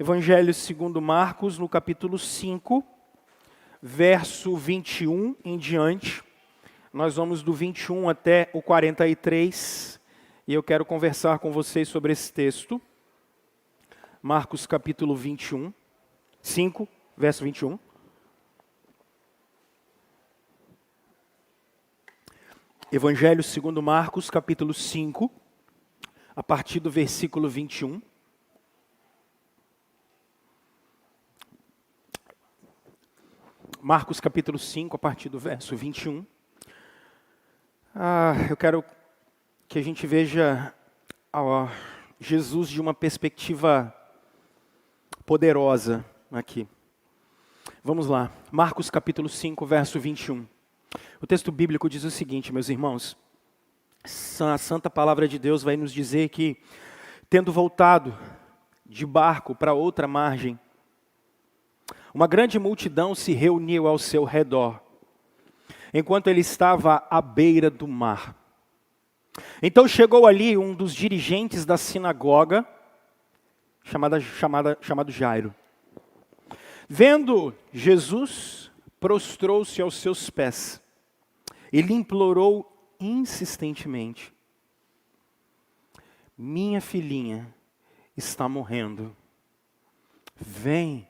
Evangelho segundo Marcos, no capítulo 5, verso 21 em diante. Nós vamos do 21 até o 43, e eu quero conversar com vocês sobre esse texto. Marcos capítulo 21, 5, verso 21. Evangelho segundo Marcos, capítulo 5, a partir do versículo 21. Marcos capítulo 5, a partir do verso 21. Eu quero que a gente veja Jesus de uma perspectiva poderosa aqui. Vamos lá, Marcos capítulo 5, verso 21. O texto bíblico diz o seguinte, meus irmãos. A santa palavra de Deus vai nos dizer que, tendo voltado de barco para outra margem, uma grande multidão se reuniu ao seu redor, enquanto ele estava à beira do mar. Então chegou ali um dos dirigentes da sinagoga, chamado Jairo. Vendo Jesus, prostrou-se aos seus pés e lhe implorou insistentemente: minha filhinha está morrendo. Vem,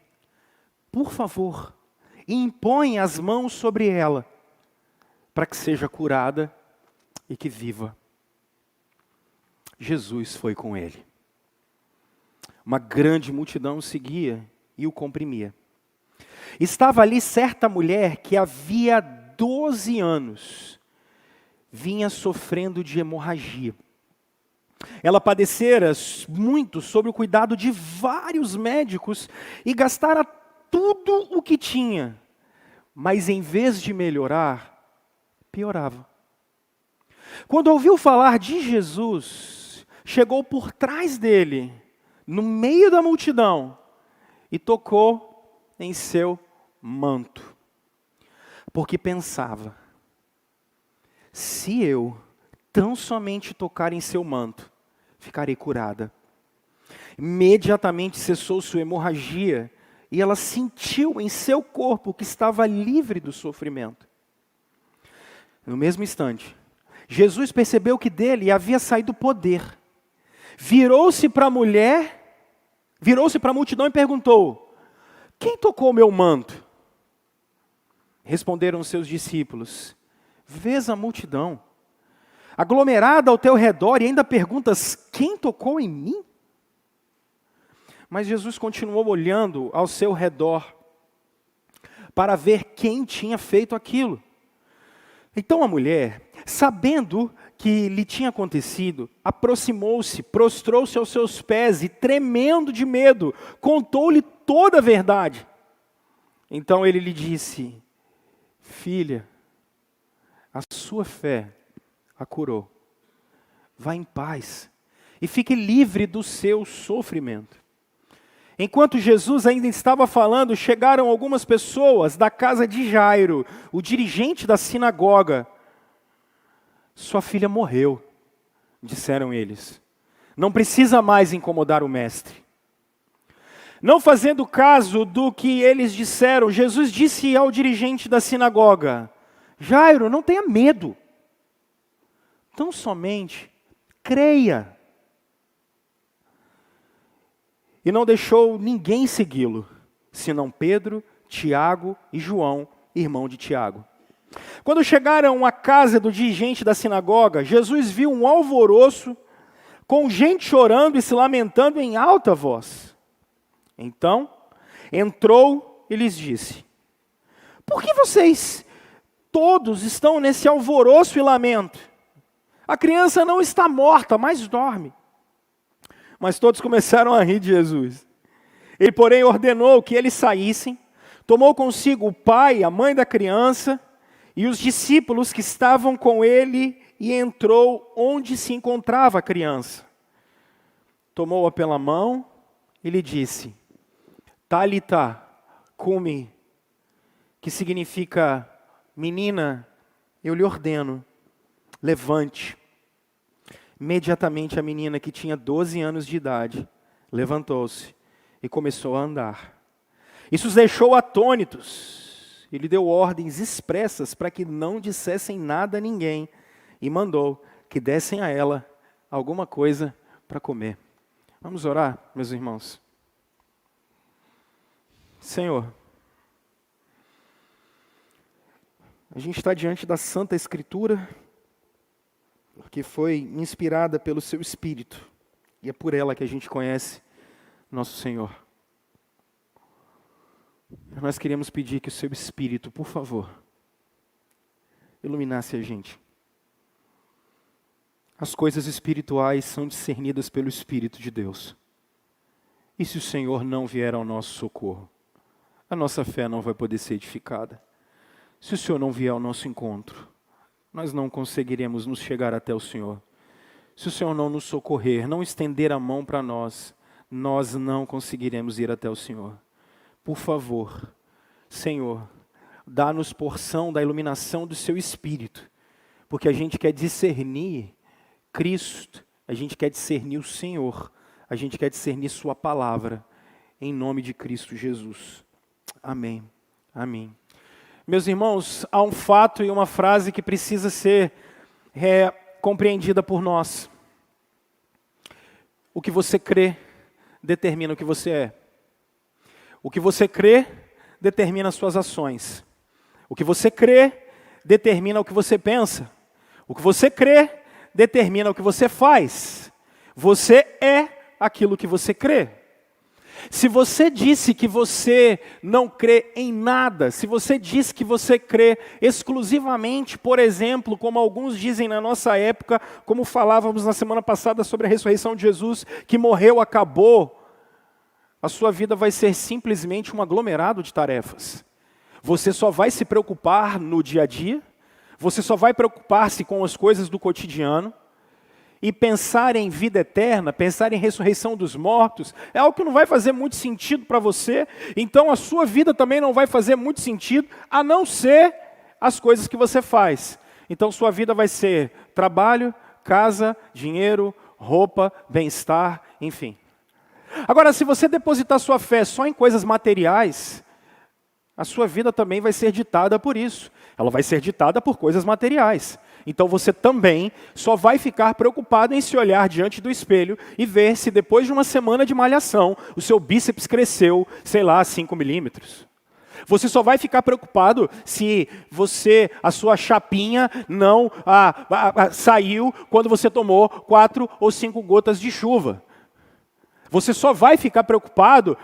por favor, e impõe as mãos sobre ela, para que seja curada e que viva. Jesus foi com ele. Uma grande multidão o seguia e o comprimia. Estava ali certa mulher que havia 12 anos vinha sofrendo de hemorragia. Ela padecera muito sob o cuidado de vários médicos e gastara tudo o que tinha, mas em vez de melhorar, piorava. Quando ouviu falar de Jesus, chegou por trás dele, no meio da multidão, e tocou em seu manto. Porque pensava: se eu tão somente tocar em seu manto, ficarei curada. Imediatamente cessou sua hemorragia, e ela sentiu em seu corpo que estava livre do sofrimento. No mesmo instante, Jesus percebeu que dele havia saído poder. Virou-se para a multidão e perguntou: quem tocou meu manto? Responderam seus discípulos: vês a multidão aglomerada ao teu redor e ainda perguntas: quem tocou em mim? Mas Jesus continuou olhando ao seu redor para ver quem tinha feito aquilo. Então a mulher, sabendo que lhe tinha acontecido, aproximou-se, prostrou-se aos seus pés e, tremendo de medo, contou-lhe toda a verdade. Então ele lhe disse: filha, a sua fé a curou. Vá em paz e fique livre do seu sofrimento. Enquanto Jesus ainda estava falando, chegaram algumas pessoas da casa de Jairo, o dirigente da sinagoga. Sua filha morreu, disseram eles. Não precisa mais incomodar o mestre. Não fazendo caso do que eles disseram, Jesus disse ao dirigente da sinagoga: Jairo, não tenha medo. Tão somente creia. E não deixou ninguém segui-lo, senão Pedro, Tiago e João, irmão de Tiago. Quando chegaram à casa do dirigente da sinagoga, Jesus viu um alvoroço, com gente chorando e se lamentando em alta voz. Então, entrou e lhes disse: por que vocês todos estão nesse alvoroço e lamento? A criança não está morta, mas dorme. Mas todos começaram a rir de Jesus. Ele, porém, ordenou que eles saíssem, tomou consigo o pai, a mãe da criança e os discípulos que estavam com ele e entrou onde se encontrava a criança. Tomou-a pela mão e lhe disse: Talitá cumi, que significa: menina, eu lhe ordeno, levante. Imediatamente a menina, que tinha 12 anos de idade, levantou-se e começou a andar. Isso os deixou atônitos. Ele deu ordens expressas para que não dissessem nada a ninguém e mandou que dessem a ela alguma coisa para comer. Vamos orar, meus irmãos? Senhor, a gente está diante da Santa Escritura, que foi inspirada pelo Seu Espírito, e é por ela que a gente conhece nosso Senhor. Nós queremos pedir que o Seu Espírito, por favor, iluminasse a gente. As coisas espirituais são discernidas pelo Espírito de Deus. E se o Senhor não vier ao nosso socorro, a nossa fé não vai poder ser edificada. Se o Senhor não vier ao nosso encontro, nós não conseguiremos nos chegar até o Senhor. Se o Senhor não nos socorrer, não estender a mão para nós, nós não conseguiremos ir até o Senhor. Por favor, Senhor, dá-nos porção da iluminação do Seu Espírito, porque a gente quer discernir Cristo, a gente quer discernir o Senhor, a gente quer discernir Sua palavra, em nome de Cristo Jesus. Amém. Amém. Meus irmãos, há um fato e uma frase que precisa ser compreendida por nós. O que você crê determina o que você é. O que você crê determina as suas ações. O que você crê determina o que você pensa. O que você crê determina o que você faz. Você é aquilo que você crê. Se você disse que você não crê em nada, se você diz que você crê exclusivamente, por exemplo, como alguns dizem na nossa época, como falávamos na semana passada sobre a ressurreição de Jesus, que morreu, acabou, a sua vida vai ser simplesmente um aglomerado de tarefas. Você só vai se preocupar no dia a dia, você só vai preocupar-se com as coisas do cotidiano, e pensar em vida eterna, pensar em ressurreição dos mortos, é algo que não vai fazer muito sentido para você, então a sua vida também não vai fazer muito sentido, a não ser as coisas que você faz. Então sua vida vai ser trabalho, casa, dinheiro, roupa, bem-estar, enfim. Agora, se você depositar sua fé só em coisas materiais, a sua vida também vai ser ditada por isso. Ela vai ser ditada por coisas materiais. Então você também só vai ficar preocupado em se olhar diante do espelho e ver se depois de uma semana de malhação, o seu bíceps cresceu, sei lá, 5 milímetros. Você só vai ficar preocupado se a sua chapinha não saiu quando você tomou 4 ou 5 gotas de chuva. Você só vai ficar preocupado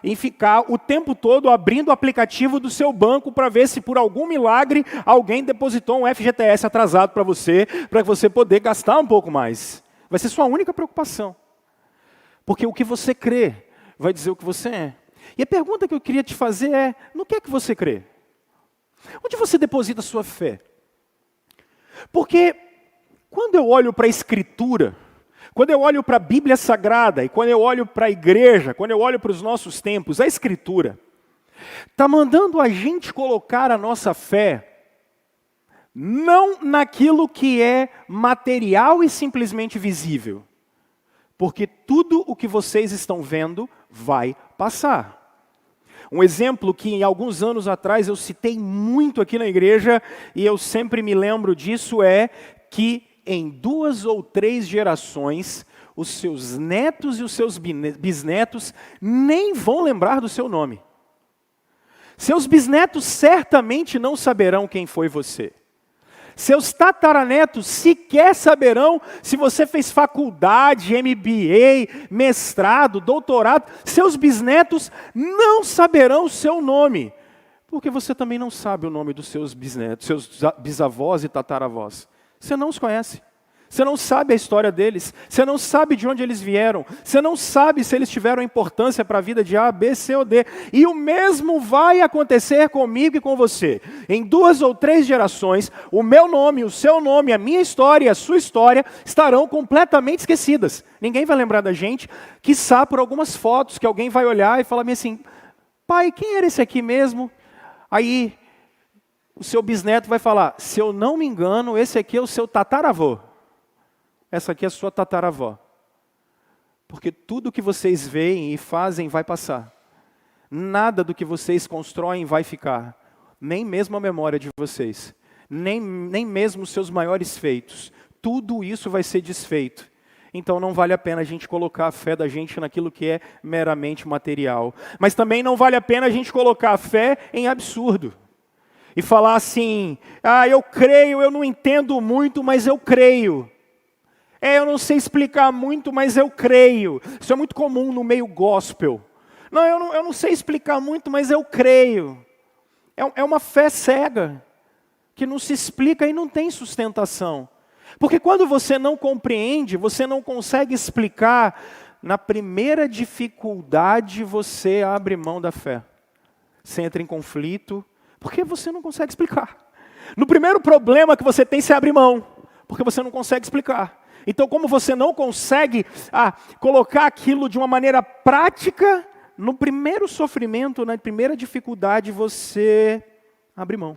em ficar o tempo todo abrindo o aplicativo do seu banco para ver se por algum milagre alguém depositou um FGTS atrasado para você poder gastar um pouco mais. Vai ser sua única preocupação. Porque o que você crê vai dizer o que você é. E a pergunta que eu queria te fazer é, no que é que você crê? Onde você deposita a sua fé? Porque quando eu olho para a Escritura, quando eu olho para a Bíblia Sagrada, e quando eu olho para a igreja, quando eu olho para os nossos tempos, a Escritura está mandando a gente colocar a nossa fé não naquilo que é material e simplesmente visível. Porque tudo o que vocês estão vendo vai passar. Um exemplo que alguns anos atrás eu citei muito aqui na igreja, e eu sempre me lembro disso, é que em 2 ou 3 gerações, os seus netos e os seus bisnetos nem vão lembrar do seu nome. Seus bisnetos certamente não saberão quem foi você. Seus tataranetos sequer saberão se você fez faculdade, MBA, mestrado, doutorado. Seus bisnetos não saberão o seu nome, porque você também não sabe o nome dos seus bisnetos, seus bisavós e tataravós. Você não os conhece. Você não sabe a história deles. Você não sabe de onde eles vieram. Você não sabe se eles tiveram importância para a vida de A, B, C ou D. E o mesmo vai acontecer comigo e com você. Em 2 ou 3 gerações, o meu nome, o seu nome, a minha história e a sua história estarão completamente esquecidas. Ninguém vai lembrar da gente, quiçá por algumas fotos que alguém vai olhar e falar assim, pai, quem era esse aqui mesmo? Aí o seu bisneto vai falar, se eu não me engano, esse aqui é o seu tataravô. Essa aqui é a sua tataravó. Porque tudo que vocês veem e fazem vai passar. Nada do que vocês constroem vai ficar. Nem mesmo a memória de vocês. Nem mesmo os seus maiores feitos. Tudo isso vai ser desfeito. Então não vale a pena a gente colocar a fé da gente naquilo que é meramente material. Mas também não vale a pena a gente colocar a fé em absurdo. E falar assim, eu creio, eu não entendo muito, mas eu creio. Eu não sei explicar muito, mas eu creio. Isso é muito comum no meio gospel. Não, eu não sei explicar muito, mas eu creio. É uma fé cega, que não se explica e não tem sustentação. Porque quando você não compreende, você não consegue explicar, na primeira dificuldade você abre mão da fé. Você entra em conflito, porque você não consegue explicar. No primeiro problema que você tem, você abre mão, porque você não consegue explicar. Então, como você não consegue colocar aquilo de uma maneira prática, no primeiro sofrimento, na primeira dificuldade, você abre mão.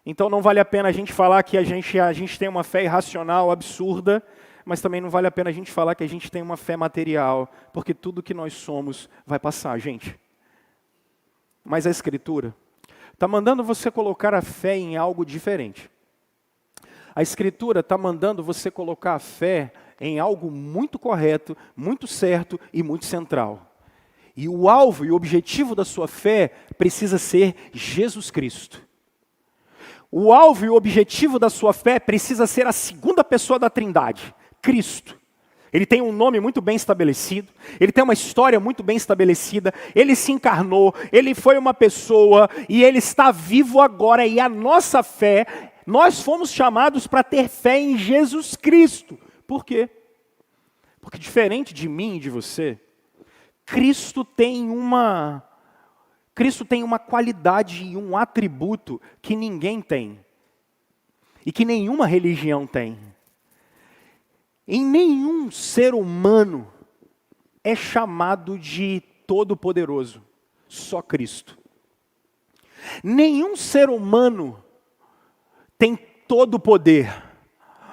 Então não vale a pena a gente falar que a gente tem uma fé irracional, absurda, mas também não vale a pena a gente falar que a gente tem uma fé material, porque tudo que nós somos vai passar, gente. Mas a Escritura está mandando você colocar a fé em algo diferente. A Escritura está mandando você colocar a fé em algo muito correto, muito certo e muito central. E o alvo e o objetivo da sua fé precisa ser Jesus Cristo. O alvo e o objetivo da sua fé precisa ser a segunda pessoa da Trindade, Cristo. Ele tem um nome muito bem estabelecido, ele tem uma história muito bem estabelecida, ele se encarnou, ele foi uma pessoa e ele está vivo agora. E a nossa fé, nós fomos chamados para ter fé em Jesus Cristo. Por quê? Porque diferente de mim e de você, Cristo tem uma qualidade e um atributo que ninguém tem. E que nenhuma religião tem. Em nenhum ser humano é chamado de todo-poderoso. Só Cristo. Nenhum ser humano tem todo o poder,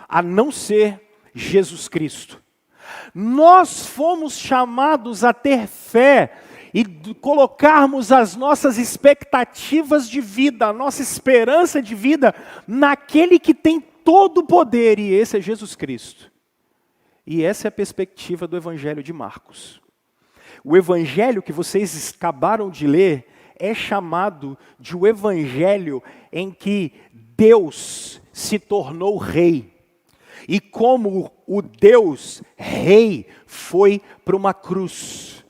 a não ser Jesus Cristo. Nós fomos chamados a ter fé e colocarmos as nossas expectativas de vida, a nossa esperança de vida, naquele que tem todo o poder, e esse é Jesus Cristo. E essa é a perspectiva do Evangelho de Marcos. O Evangelho que vocês acabaram de ler é chamado de o Evangelho em que Deus se tornou rei. E como o Deus rei foi para uma cruz.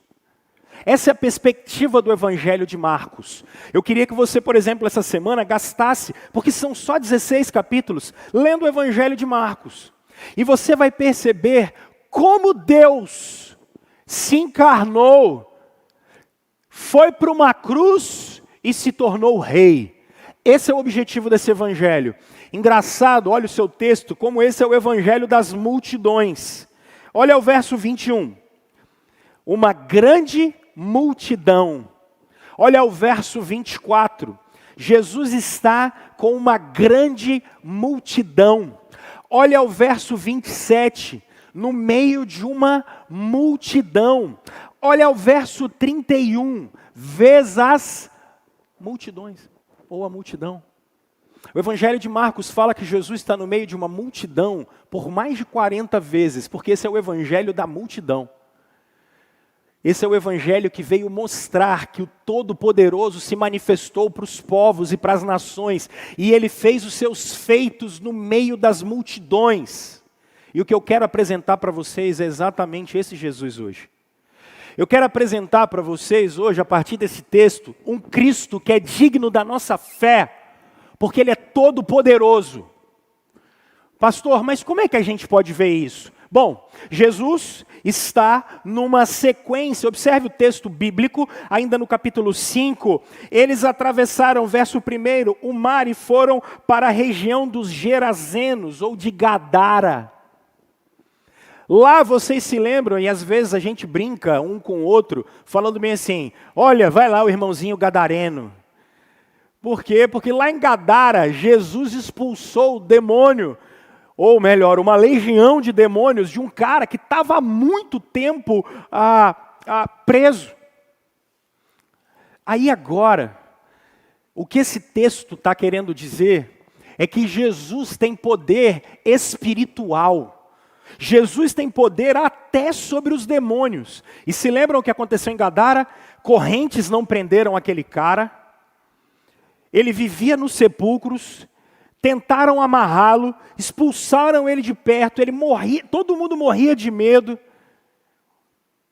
Essa é a perspectiva do Evangelho de Marcos. Eu queria que você, por exemplo, essa semana gastasse, porque são só 16 capítulos, lendo o Evangelho de Marcos. E você vai perceber como Deus se encarnou, foi para uma cruz e se tornou rei. Esse é o objetivo desse Evangelho. Engraçado, olha o seu texto, como esse é o Evangelho das multidões. Olha o verso 21. Uma grande multidão. Olha o verso 24. Jesus está com uma grande multidão. Olha o verso 27. No meio de uma multidão. Olha o verso 31. Vês as multidões, ou a multidão. O Evangelho de Marcos fala que Jesus está no meio de uma multidão por mais de 40 vezes, porque esse é o Evangelho da multidão. Esse é o Evangelho que veio mostrar que o Todo-Poderoso se manifestou para os povos e para as nações, e Ele fez os seus feitos no meio das multidões. E o que eu quero apresentar para vocês é exatamente esse Jesus hoje. Eu quero apresentar para vocês hoje, a partir desse texto, um Cristo que é digno da nossa fé, porque Ele é todo-poderoso. Pastor, mas como é que a gente pode ver isso? Bom, Jesus está numa sequência, observe o texto bíblico, ainda no capítulo 5, eles atravessaram, verso 1, o mar e foram para a região dos Gerazenos, ou de Gadara. Lá vocês se lembram, e às vezes a gente brinca um com o outro, falando bem assim, olha, vai lá o irmãozinho gadareno. Por quê? Porque lá em Gadara, Jesus expulsou o demônio. ou melhor, uma legião de demônios de um cara que estava há muito tempo preso. Aí agora, o que esse texto está querendo dizer é que Jesus tem poder espiritual. Jesus tem poder até sobre os demônios. E se lembram o que aconteceu em Gadara? Correntes não prenderam aquele cara. Ele vivia nos sepulcros. Tentaram amarrá-lo, expulsaram ele de perto, ele morria, todo mundo morria de medo.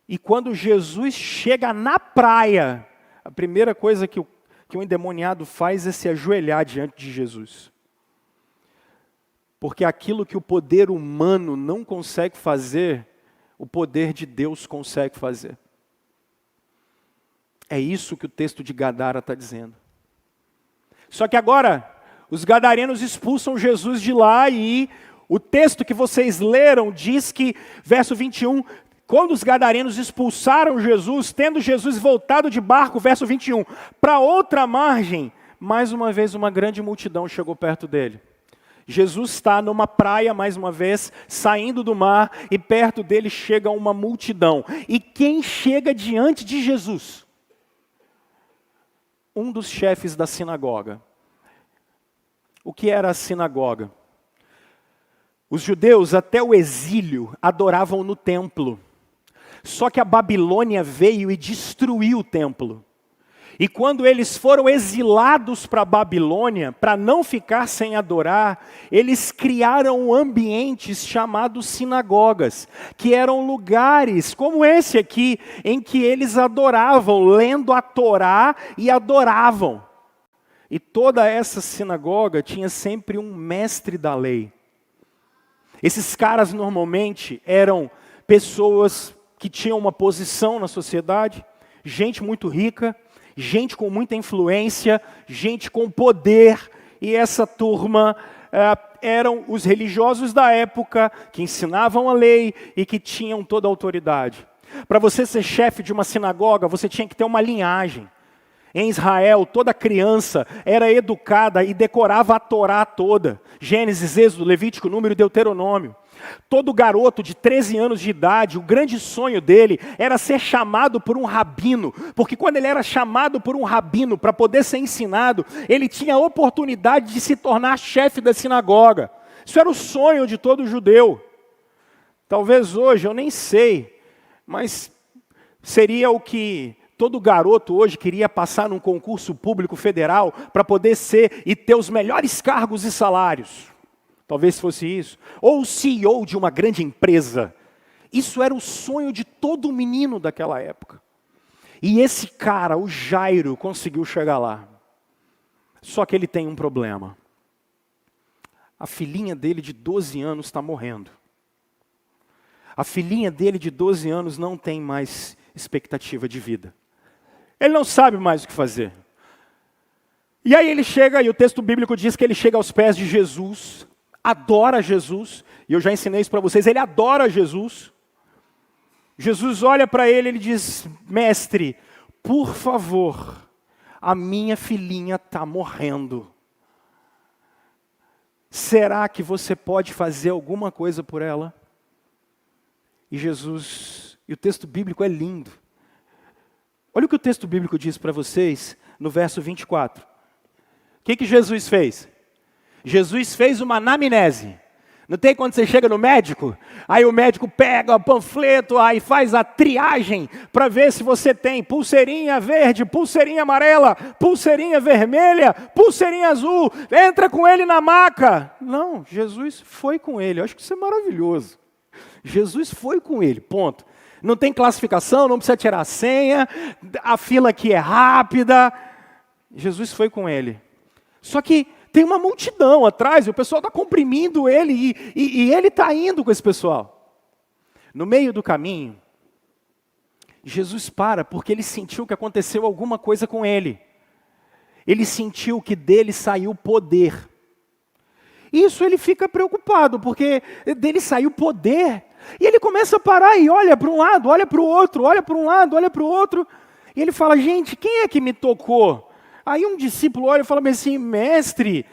E quando Jesus chega na praia, a primeira coisa que o endemoniado faz é se ajoelhar diante de Jesus. Porque aquilo que o poder humano não consegue fazer, o poder de Deus consegue fazer. É isso que o texto de Gadara está dizendo. Só que agora, os gadarenos expulsam Jesus de lá e o texto que vocês leram diz que, verso 21, quando os gadarenos expulsaram Jesus, tendo Jesus voltado de barco, verso 21, para outra margem, mais uma vez uma grande multidão chegou perto dele. Jesus está numa praia, mais uma vez, saindo do mar, e perto dele chega uma multidão. E quem chega diante de Jesus? Um dos chefes da sinagoga. O que era a sinagoga? Os judeus, até o exílio, adoravam no templo. Só que a Babilônia veio e destruiu o templo. E quando eles foram exilados para a Babilônia, para não ficar sem adorar, eles criaram ambientes chamados sinagogas, que eram lugares como esse aqui, em que eles adoravam, lendo a Torá e adoravam. E toda essa sinagoga tinha sempre um mestre da lei. Esses caras normalmente eram pessoas que tinham uma posição na sociedade, gente muito rica, gente com muita influência, gente com poder. E essa turma eram os religiosos da época que ensinavam a lei e que tinham toda a autoridade. Para você ser chefe de uma sinagoga, você tinha que ter uma linhagem. Em Israel, toda criança era educada e decorava a Torá toda. Gênesis, Êxodo, Levítico, Número e Deuteronômio. Todo garoto de 13 anos de idade, o grande sonho dele era ser chamado por um rabino. Porque quando ele era chamado por um rabino para poder ser ensinado, ele tinha a oportunidade de se tornar chefe da sinagoga. Isso era o sonho de todo judeu. Talvez hoje, eu nem sei, mas seria o que todo garoto hoje queria passar num concurso público federal para poder ser e ter os melhores cargos e salários. Talvez fosse isso. Ou o CEO de uma grande empresa. Isso era o sonho de todo menino daquela época. E esse cara, o Jairo, conseguiu chegar lá. Só que ele tem um problema. A filhinha dele de 12 anos está morrendo. A filhinha dele de 12 anos não tem mais expectativa de vida. Ele não sabe mais o que fazer. E aí ele chega, e o texto bíblico diz que ele chega aos pés de Jesus, adora Jesus, e eu já ensinei isso para vocês, ele adora Jesus. Jesus olha para ele e ele diz: mestre, por favor, a minha filhinha está morrendo. Será que você pode fazer alguma coisa por ela? E Jesus, e o texto bíblico é lindo. Olha o que o texto bíblico diz para vocês no verso 24. O que Jesus fez? Jesus fez uma anamnese. Não tem quando você chega no médico, aí o médico pega o panfleto, aí faz a triagem para ver se você tem pulseirinha verde, pulseirinha amarela, pulseirinha vermelha, pulseirinha azul. Entra com ele na maca. Não, Jesus foi com ele. Eu acho que isso é maravilhoso. Jesus foi com ele, ponto. Não tem classificação, não precisa tirar a senha, a fila aqui é rápida. Jesus foi com ele. Só que tem uma multidão atrás, e o pessoal está comprimindo ele, e ele está indo com esse pessoal. No meio do caminho, Jesus para, porque ele sentiu que aconteceu alguma coisa com ele. Ele sentiu que dele saiu poder. Isso ele fica preocupado, porque dele saiu poder. E ele começa a parar e olha para um lado, olha para o outro, olha para um lado, olha para o outro. E ele fala: gente, quem é que me tocou? Aí um discípulo olha e fala assim: mestre,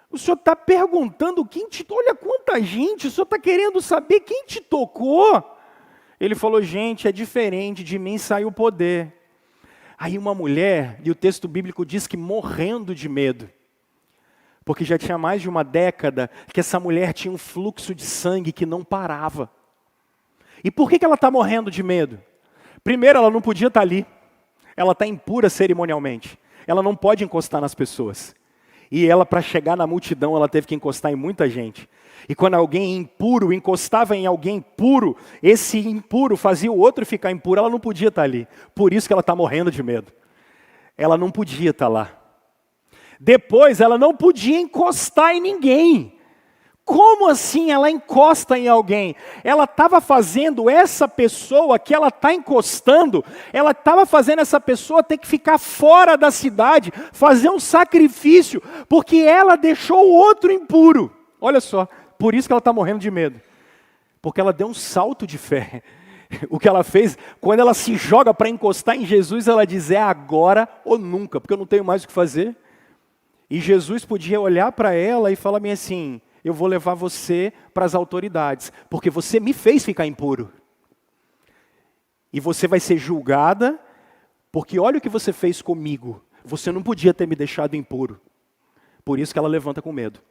o O senhor está perguntando quem te... Olha quanta gente, o senhor está querendo saber quem te tocou. Ele falou, gente, é diferente, de mim sai o poder. Aí uma mulher, e o texto bíblico diz que morrendo de medo, porque já tinha mais de uma década que essa mulher tinha um fluxo de sangue que não parava. E por que ela está morrendo de medo? Primeiro, ela não podia estar ali. Ela está impura cerimonialmente. Ela não pode encostar nas pessoas. E ela, para chegar na multidão, ela teve que encostar em muita gente. E quando alguém impuro encostava em alguém puro, esse impuro fazia o outro ficar impuro, ela não podia estar ali. Por isso que ela está morrendo de medo. Ela não podia estar lá. Depois, ela não podia encostar em ninguém. Como assim ela encosta em alguém? Ela estava fazendo essa pessoa que ela está encostando, ela estava fazendo essa pessoa ter que ficar fora da cidade, fazer um sacrifício, porque ela deixou o outro impuro. Olha só, por isso que ela está morrendo de medo. Porque ela deu um salto de fé. O que ela fez, quando ela se joga para encostar em Jesus, ela diz, é agora ou nunca, porque eu não tenho mais o que fazer. E Jesus podia olhar para ela e falar assim, eu vou levar você para as autoridades, porque você me fez ficar impuro. E você vai ser julgada, porque olha o que você fez comigo. Você não podia ter me deixado impuro. Por isso que ela levanta com medo.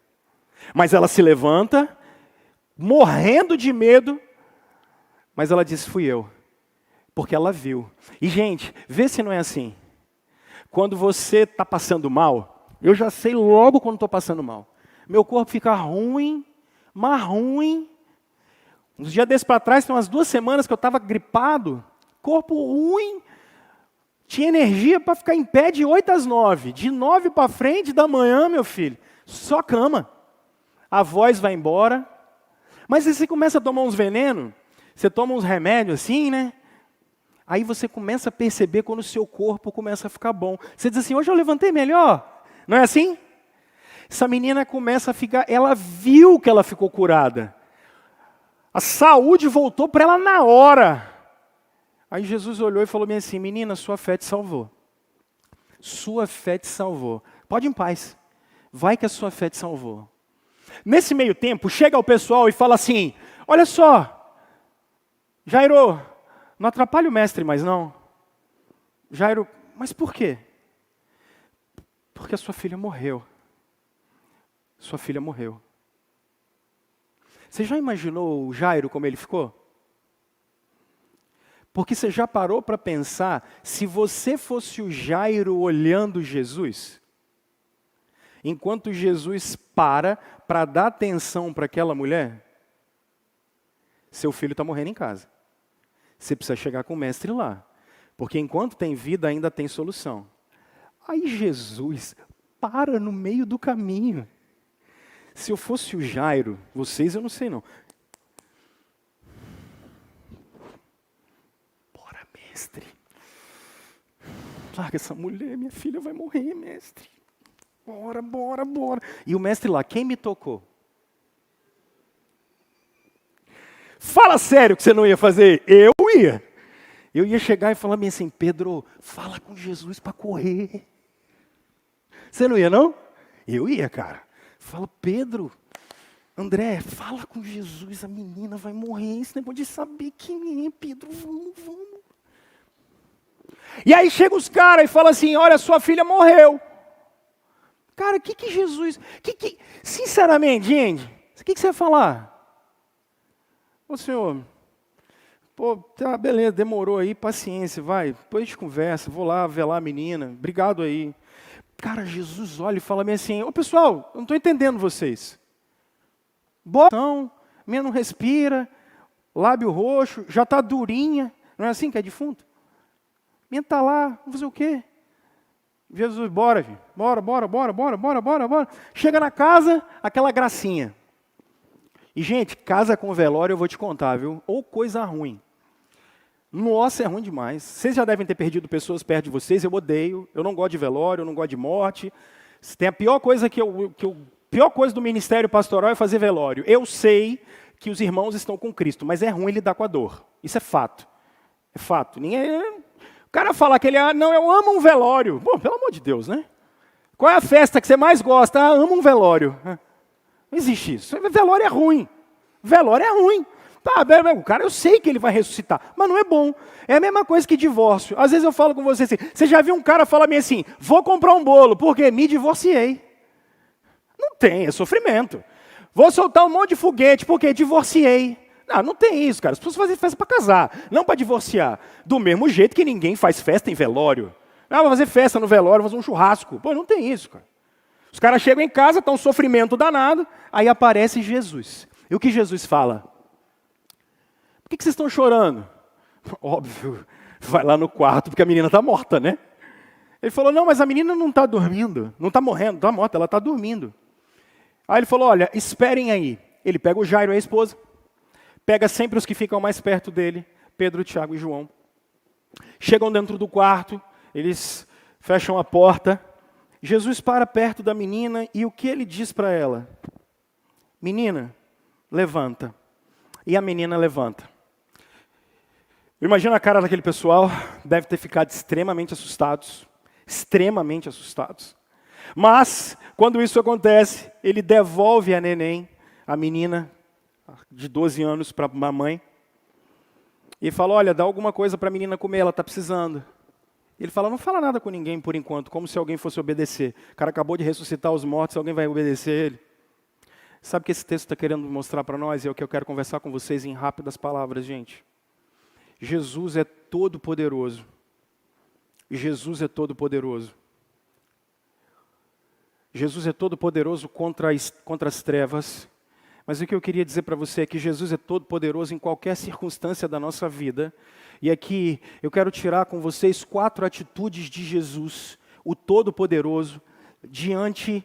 Mas ela se levanta, morrendo de medo, mas ela diz, fui eu. Porque ela viu. E gente, vê se não é assim. Quando você está passando mal, eu já sei logo quando estou passando mal. Meu corpo fica ruim, mas ruim. Uns dias desses para trás, tem umas 2 semanas que eu estava gripado, corpo ruim, tinha energia para ficar em pé de 8 às 9. De 9 para frente da manhã, meu filho, só cama. A voz vai embora. Mas aí você começa a tomar uns venenos, você toma uns remédios assim, né? Aí você começa a perceber quando o seu corpo começa a ficar bom. Você diz assim, hoje eu levantei melhor. Não é assim? Essa menina começa a ficar, ela viu que ela ficou curada. A saúde voltou para ela na hora. Aí Jesus olhou e falou assim, menina, sua fé te salvou. Sua fé te salvou. Pode ir em paz. Vai que a sua fé te salvou. Nesse meio tempo, chega o pessoal e fala assim, olha só, Jairo, não atrapalha o mestre mais não. Jairo, mas por quê? Porque a sua filha morreu. Sua filha morreu. Você já imaginou o Jairo como ele ficou? Porque você já parou para pensar, se você fosse o Jairo olhando Jesus, enquanto Jesus para dar atenção para aquela mulher, seu filho está morrendo em casa. Você precisa chegar com o mestre lá. Porque enquanto tem vida, ainda tem solução. Aí Jesus para no meio do caminho. Se eu fosse o Jairo, vocês eu não sei não. Bora, mestre. Larga essa mulher, minha filha vai morrer, mestre. Bora, bora, bora. E o mestre lá, quem me tocou? Fala sério que você não ia fazer. Eu ia. Eu ia chegar e falar assim, Pedro, fala com Jesus para correr. Você não ia não? Eu ia, cara. Fala, Pedro, André, fala com Jesus, a menina vai morrer, esse negócio de saber quem é, Pedro, vamos. E aí chega os caras e falam assim, olha, sua filha morreu. Cara, o que Jesus, sinceramente, gente, o que você vai falar? Ô Senhor, pô, tá, beleza, demorou aí, paciência, vai, depois a gente conversa, vou lá velar a menina, obrigado aí. Cara, Jesus olha e fala assim, ô pessoal, eu não estou entendendo vocês. Botão, menina não respira, lábio roxo, já está durinha, não é assim que é defunto? Menina está lá, vamos fazer o quê? Jesus, bora, filho, bora. Chega na casa, aquela gracinha. E gente, casa com velório eu vou te contar, viu? Ou coisa ruim. Nossa, é ruim demais. Vocês já devem ter perdido pessoas perto de vocês, eu odeio, eu não gosto de velório, eu não gosto de morte. Tem a pior coisa pior coisa do ministério pastoral é fazer velório. Eu sei que os irmãos estão com Cristo, mas é ruim lidar com a dor. Isso é fato. É fato. O cara fala que ele, não, eu amo um velório. Bom, pelo amor de Deus, né? Qual é a festa que você mais gosta? Ah, amo um velório. Não existe isso. Velório é ruim. Velório é ruim. Tá, o cara, eu sei que ele vai ressuscitar, mas não é bom. É a mesma coisa que divórcio. Às vezes eu falo com você assim, você já viu um cara falar bem assim, vou comprar um bolo, porque me divorciei. Não tem, é sofrimento. Vou soltar um monte de foguete, porque divorciei. Não tem isso, cara. As pessoas fazem festa para casar, não para divorciar. Do mesmo jeito que ninguém faz festa em velório. Vou fazer festa no velório, vou fazer um churrasco. Pô, não tem isso, cara. Os caras chegam em casa, estão um sofrimento danado, aí aparece Jesus. E o que Jesus fala? Por que vocês estão chorando? Óbvio, vai lá no quarto, porque a menina está morta, né? Ele falou, não, mas a menina não está dormindo, não está morrendo, está morta, ela está dormindo. Aí ele falou, olha, esperem aí. Ele pega o Jairo, a esposa, pega sempre os que ficam mais perto dele, Pedro, Tiago e João. Chegam dentro do quarto, eles fecham a porta. Jesus para perto da menina e o que ele diz para ela? Menina, levanta. E a menina levanta. Eu imagino a cara daquele pessoal, deve ter ficado extremamente assustados. Extremamente assustados. Mas, quando isso acontece, ele devolve a neném, a menina de 12 anos para a mamãe. E fala, olha, dá alguma coisa para a menina comer, ela está precisando. Ele fala, não fala nada com ninguém por enquanto, como se alguém fosse obedecer. O cara acabou de ressuscitar os mortos, alguém vai obedecer ele. Sabe o que esse texto está querendo mostrar para nós? É o que eu quero conversar com vocês em rápidas palavras, gente. Jesus é todo poderoso. Jesus é todo poderoso. Jesus é todo poderoso contra as trevas. Mas o que eu queria dizer para você é que Jesus é todo poderoso em qualquer circunstância da nossa vida. E aqui eu quero tirar com vocês 4 atitudes de Jesus, o todo poderoso, diante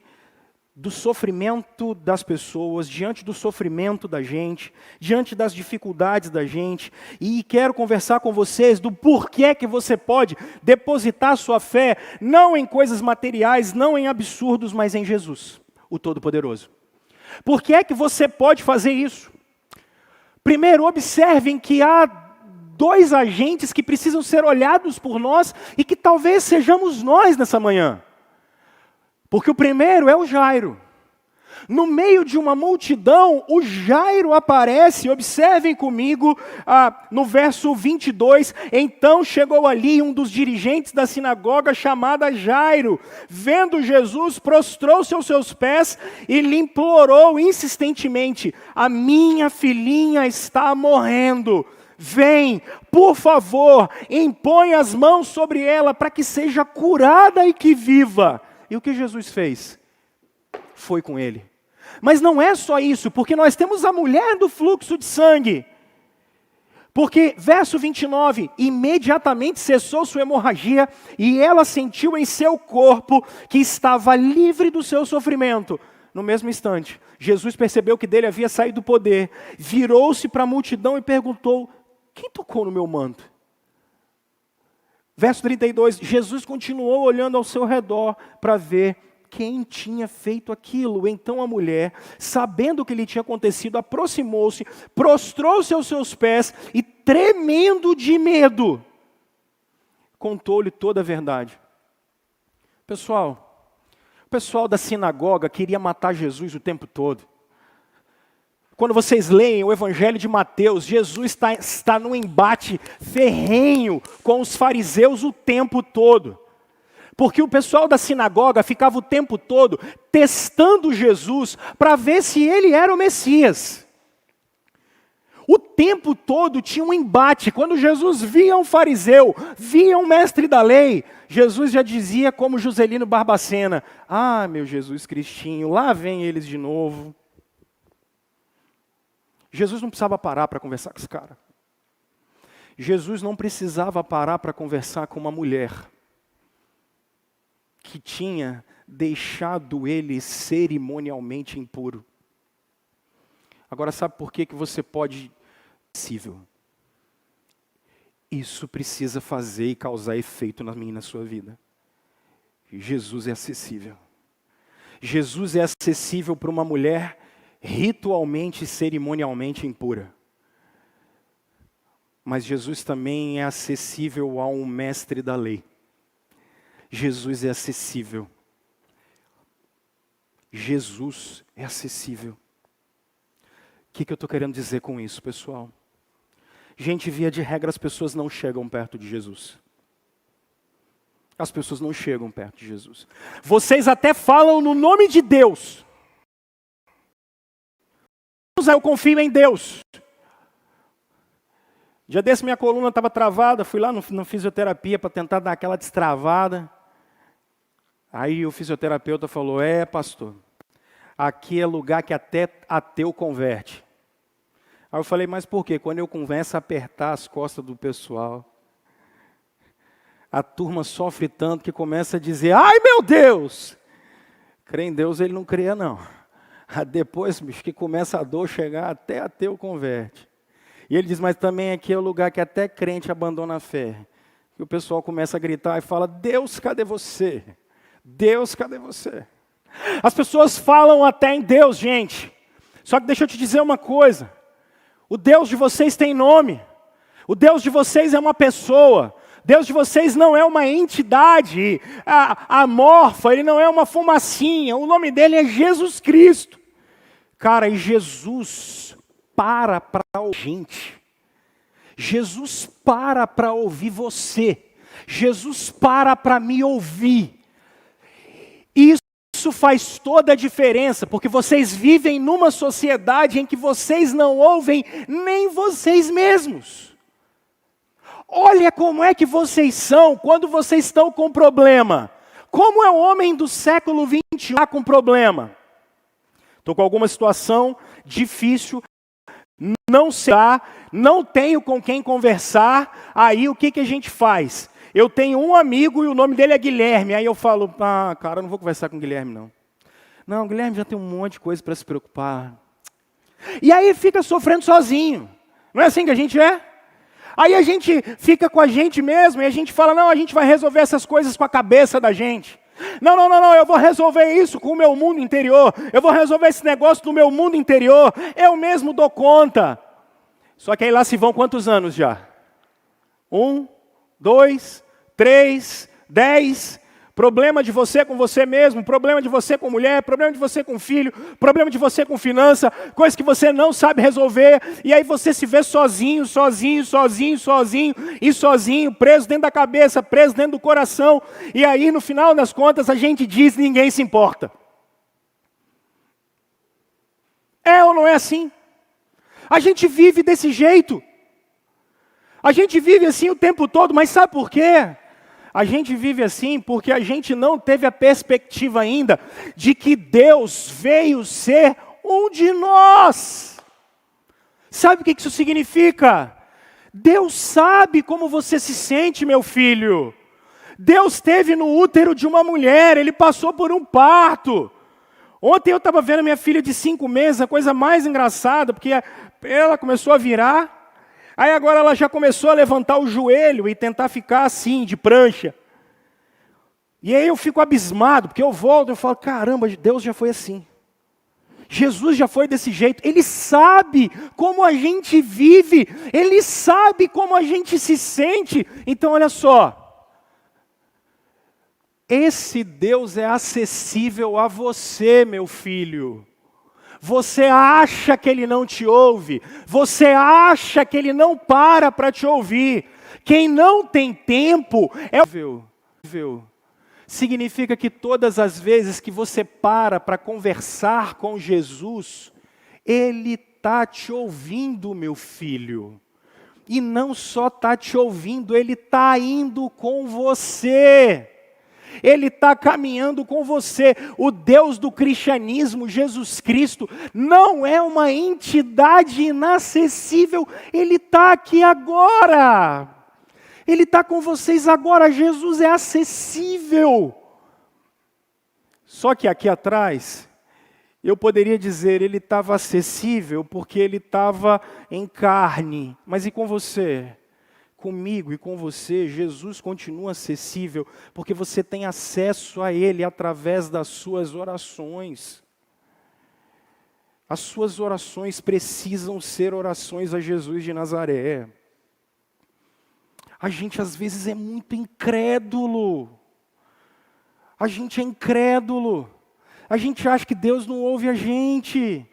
do sofrimento das pessoas, diante do sofrimento da gente, diante das dificuldades da gente, e quero conversar com vocês do porquê que você pode depositar sua fé, não em coisas materiais, não em absurdos, mas em Jesus, o Todo-Poderoso. Por que é que você pode fazer isso? Primeiro, observem que há 2 agentes que precisam ser olhados por nós, e que talvez sejamos nós nessa manhã. Porque o primeiro é o Jairo. No meio de uma multidão, o Jairo aparece, observem comigo, no verso 22, então chegou ali um dos dirigentes da sinagoga, chamada Jairo, vendo Jesus, prostrou-se aos seus pés e lhe implorou insistentemente, a minha filhinha está morrendo, vem, por favor, impõe as mãos sobre ela para que seja curada e que viva. E o que Jesus fez? Foi com ele. Mas não é só isso, porque nós temos a mulher do fluxo de sangue. Porque, verso 29, imediatamente cessou sua hemorragia e ela sentiu em seu corpo que estava livre do seu sofrimento. No mesmo instante, Jesus percebeu que dele havia saído o poder, virou-se para a multidão e perguntou, quem tocou no meu manto? Verso 32, Jesus continuou olhando ao seu redor para ver quem tinha feito aquilo. Então a mulher, sabendo o que lhe tinha acontecido, aproximou-se, prostrou-se aos seus pés e, tremendo de medo, contou-lhe toda a verdade. Pessoal, o pessoal da sinagoga queria matar Jesus o tempo todo. Quando vocês leem o Evangelho de Mateus, Jesus está num embate ferrenho com os fariseus o tempo todo. Porque o pessoal da sinagoga ficava o tempo todo testando Jesus para ver se ele era o Messias. O tempo todo tinha um embate. Quando Jesus via um fariseu, via um mestre da lei, Jesus já dizia como Juscelino Barbacena, ah, meu Jesus Cristinho, lá vem eles de novo. Jesus não precisava parar para conversar com esse cara. Jesus não precisava parar para conversar com uma mulher que tinha deixado ele cerimonialmente impuro. Agora, sabe por que você pode possível? Isso precisa fazer e causar efeito na minha e na sua vida. Jesus é acessível. Jesus é acessível para uma mulher ritualmente e cerimonialmente impura. Mas Jesus também é acessível a um mestre da lei. Jesus é acessível Jesus é acessível. O que eu estou querendo dizer com isso, pessoal? Gente, via de regra, as pessoas não chegam perto de Jesus. As pessoas não chegam perto de Jesus. Vocês até falam no nome de Deus. Eu confio em Deus. Dia desse minha coluna estava travada, fui lá na fisioterapia para tentar dar aquela destravada. Aí o fisioterapeuta falou, pastor, aqui é lugar que até ateu converte. Aí eu falei, mas por quê? Quando eu começo a apertar as costas do pessoal, a turma sofre tanto que começa a dizer, ai meu Deus! Crê em Deus ele não cria não. Depois, bicho, que começa a dor chegar, até ateu converte. E ele diz, mas também aqui é o lugar que até crente abandona a fé. E o pessoal começa a gritar e fala, Deus, cadê você? Deus, cadê você? As pessoas falam até em Deus, gente. Só que deixa eu te dizer uma coisa. O Deus de vocês tem nome. O Deus de vocês é uma pessoa. Deus de vocês não é uma entidade amorfa, ele não é uma fumacinha. O nome dele é Jesus Cristo. Cara, e Jesus para ouvir gente. Jesus para ouvir você. Jesus para me ouvir. Isso faz toda a diferença, porque vocês vivem numa sociedade em que vocês não ouvem nem vocês mesmos. Olha como é que vocês são quando vocês estão com problema. Como é o homem do século XXI com problema? Estou com alguma situação difícil, não sei, não tenho com quem conversar, aí o que a gente faz? Eu tenho um amigo e o nome dele é Guilherme. Aí eu falo, cara, eu não vou conversar com o Guilherme, não. Não, o Guilherme já tem um monte de coisa para se preocupar. E aí fica sofrendo sozinho. Não é assim que a gente é? Aí a gente fica com a gente mesmo e a gente fala, não, a gente vai resolver essas coisas com a cabeça da gente. Não, eu vou resolver isso com o meu mundo interior. Eu vou resolver esse negócio do meu mundo interior. Eu mesmo dou conta. Só que aí lá se vão quantos anos já? 1, 2, 3, 10, problema de você com você mesmo, problema de você com mulher, problema de você com filho, problema de você com finança, coisa que você não sabe resolver, e aí você se vê sozinho, preso dentro da cabeça, preso dentro do coração, e aí no final das contas a gente diz, ninguém se importa. É ou não é assim? A gente vive desse jeito. A gente vive assim o tempo todo, mas sabe por quê? A gente vive assim porque a gente não teve a perspectiva ainda de que Deus veio ser um de nós. Sabe o que isso significa? Deus sabe como você se sente, meu filho. Deus esteve no útero de uma mulher, Ele passou por um parto. Ontem eu estava vendo minha filha de 5 meses, a coisa mais engraçada, porque ela começou a virar. Aí agora ela já começou a levantar o joelho e tentar ficar assim, de prancha. E aí eu fico abismado, porque eu volto e falo, caramba, Deus já foi assim. Jesus já foi desse jeito. Ele sabe como a gente vive. Ele sabe como a gente se sente. Então olha só. Esse Deus é acessível a você, meu filho. Você acha que Ele não te ouve? Você acha que Ele não para te ouvir? Quem não tem tempo é o... Significa que todas as vezes que você para conversar com Jesus, Ele está te ouvindo, meu filho. E não só está te ouvindo, Ele está indo com você. Ele está caminhando com você. O Deus do cristianismo, Jesus Cristo, não é uma entidade inacessível. Ele está aqui agora. Ele está com vocês agora. Jesus é acessível. Só que aqui atrás, eu poderia dizer, Ele estava acessível porque Ele estava em carne. Mas e com você? Comigo e com você, Jesus continua acessível, porque você tem acesso a Ele através das suas orações. As suas orações precisam ser orações a Jesus de Nazaré. A gente às vezes é muito incrédulo. A gente é incrédulo. a gente acha que Deus não ouve a gente.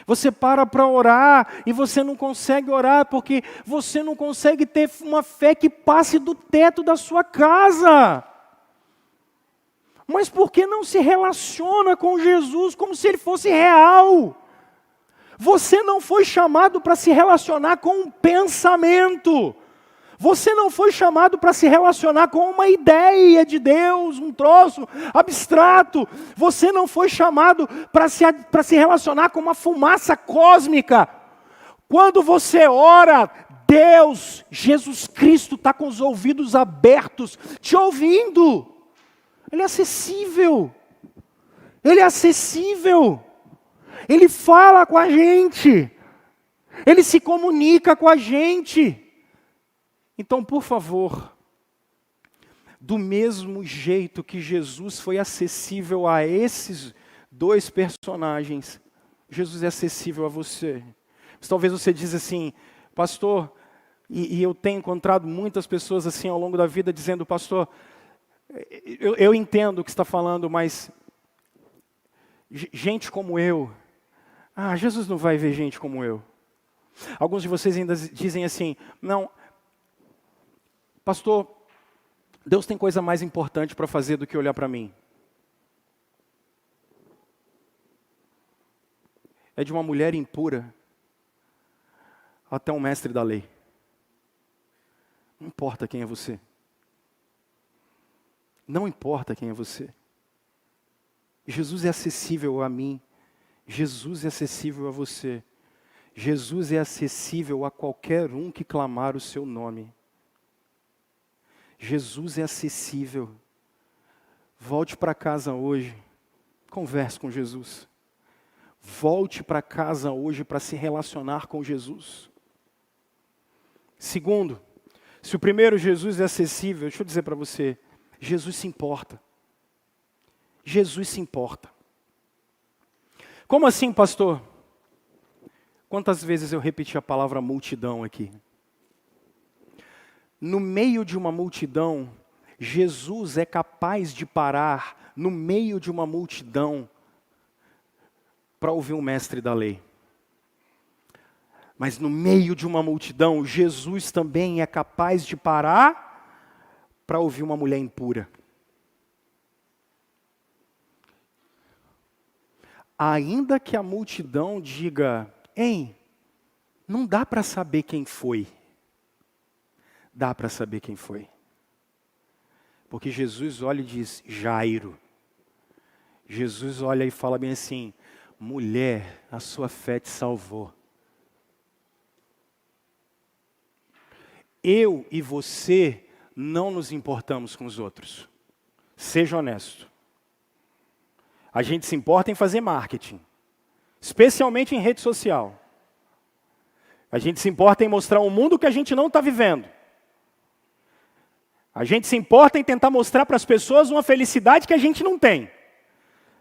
Você para orar e você não consegue orar porque você não consegue ter uma fé que passe do teto da sua casa. Mas por que não se relaciona com Jesus como se Ele fosse real? Você não foi chamado para se relacionar com um pensamento. Você não foi chamado para se relacionar com uma ideia de Deus, um troço abstrato. Você não foi chamado para se relacionar com uma fumaça cósmica. Quando você ora, Deus, Jesus Cristo está com os ouvidos abertos, te ouvindo. Ele é acessível. Ele é acessível. Ele fala com a gente. Ele se comunica com a gente. Então, por favor, do mesmo jeito que Jesus foi acessível a esses dois personagens, Jesus é acessível a você. Talvez você diz assim, pastor, e eu tenho encontrado muitas pessoas assim ao longo da vida dizendo, pastor, eu entendo o que você está falando, mas gente como eu, Jesus não vai ver gente como eu. Alguns de vocês ainda dizem assim, não, pastor, Deus tem coisa mais importante para fazer do que olhar para mim. É de uma mulher impura até um mestre da lei. Não importa quem é você. Não importa quem é você. Jesus é acessível a mim. Jesus é acessível a você. Jesus é acessível a qualquer um que clamar o seu nome. Jesus é acessível. Volte para casa hoje. Converse com Jesus. Volte para casa hoje para se relacionar com Jesus. Segundo, se o primeiro Jesus é acessível, deixa eu dizer para você, Jesus se importa. Jesus se importa. Como assim, pastor? Quantas vezes eu repeti a palavra multidão aqui? No meio de uma multidão, Jesus é capaz de parar no meio de uma multidão para ouvir um mestre da lei. Mas no meio de uma multidão, Jesus também é capaz de parar para ouvir uma mulher impura. Ainda que a multidão diga, não dá para saber quem foi. Dá para saber quem foi. Porque Jesus olha e diz, Jairo. Jesus olha e fala bem assim, mulher, a sua fé te salvou. Eu e você não nos importamos com os outros. Seja honesto. A gente se importa em fazer marketing. Especialmente em rede social. A gente se importa em mostrar um mundo que a gente não está vivendo. A gente se importa em tentar mostrar para as pessoas uma felicidade que a gente não tem.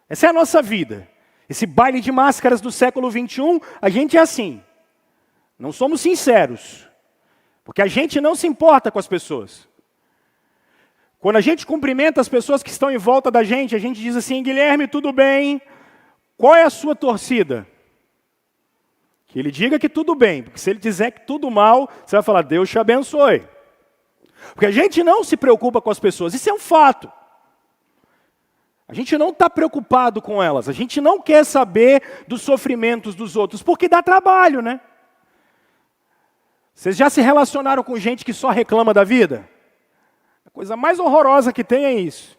Essa é a nossa vida. Esse baile de máscaras do século XXI, a gente é assim. Não somos sinceros. Porque a gente não se importa com as pessoas. Quando a gente cumprimenta as pessoas que estão em volta da gente, a gente diz assim, Guilherme, tudo bem? Qual é a sua torcida? Que ele diga que tudo bem, porque se ele dizer que tudo mal, você vai falar, Deus te abençoe. Porque a gente não se preocupa com as pessoas, isso é um fato. A gente não está preocupado com elas, a gente não quer saber dos sofrimentos dos outros, porque dá trabalho, né? Vocês já se relacionaram com gente que só reclama da vida? A coisa mais horrorosa que tem é isso.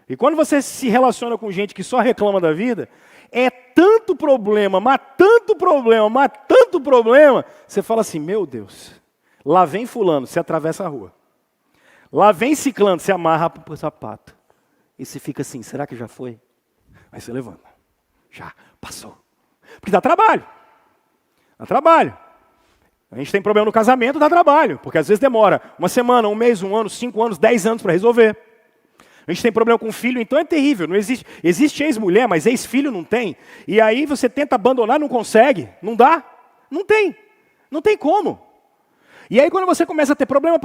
E quando você se relaciona com gente que só reclama da vida, é tanto problema, mas tanto problema, mas tanto problema, você fala assim, meu Deus, lá vem fulano, você atravessa a rua. Lá vem ciclano, você amarra para o sapato. E você fica assim, será que já foi? Aí você levanta. Já, passou. Porque dá trabalho. Dá trabalho. A gente tem problema no casamento, dá trabalho. Porque às vezes demora uma semana, um mês, 1 ano, 5 anos, 10 anos para resolver. A gente tem problema com filho, então é terrível. Não existe ex-mulher, mas ex-filho não tem. E aí você tenta abandonar, não consegue. Não dá. Não tem. Não tem como. E aí quando você começa a ter problema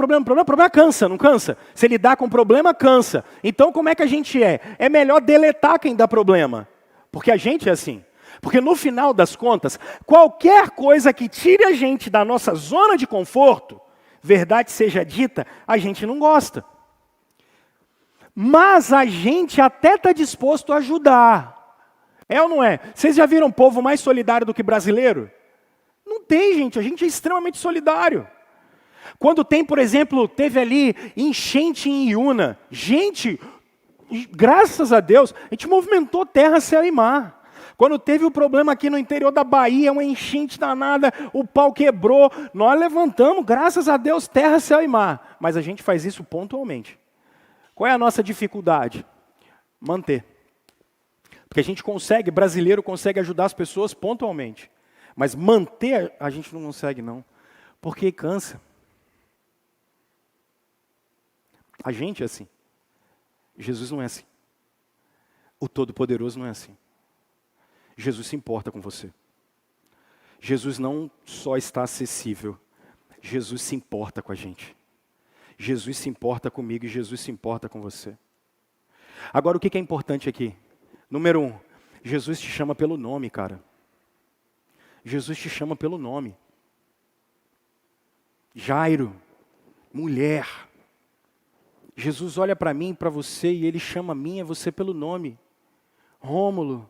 cansa, não cansa? Se lidar com problema, cansa. Então como é que a gente é? É melhor deletar quem dá problema. Porque a gente é assim. Porque no final das contas, qualquer coisa que tire a gente da nossa zona de conforto, verdade seja dita, a gente não gosta. Mas a gente até está disposto a ajudar. É ou não é? Vocês já viram um povo mais solidário do que brasileiro? Não tem, gente. A gente é extremamente solidário. Quando tem, por exemplo, teve ali enchente em Iuna. Gente, graças a Deus, a gente movimentou terra, céu e mar. Quando teve o problema aqui no interior da Bahia, uma enchente danada, o pau quebrou, nós levantamos, graças a Deus, terra, céu e mar. Mas a gente faz isso pontualmente. Qual é a nossa dificuldade? Manter. Porque a gente consegue, brasileiro consegue ajudar as pessoas pontualmente. Mas manter a gente não consegue não. Porque cansa. A gente é assim. Jesus não é assim. O Todo-Poderoso não é assim. Jesus se importa com você. Jesus não só está acessível. Jesus se importa com a gente. Jesus se importa comigo e Jesus se importa com você. Agora, o que é importante aqui? Número 1, Jesus te chama pelo nome, cara. Jesus te chama pelo nome. Jairo, mulher. Jesus olha para mim, para você, e Ele chama a mim e você pelo nome. Rômulo,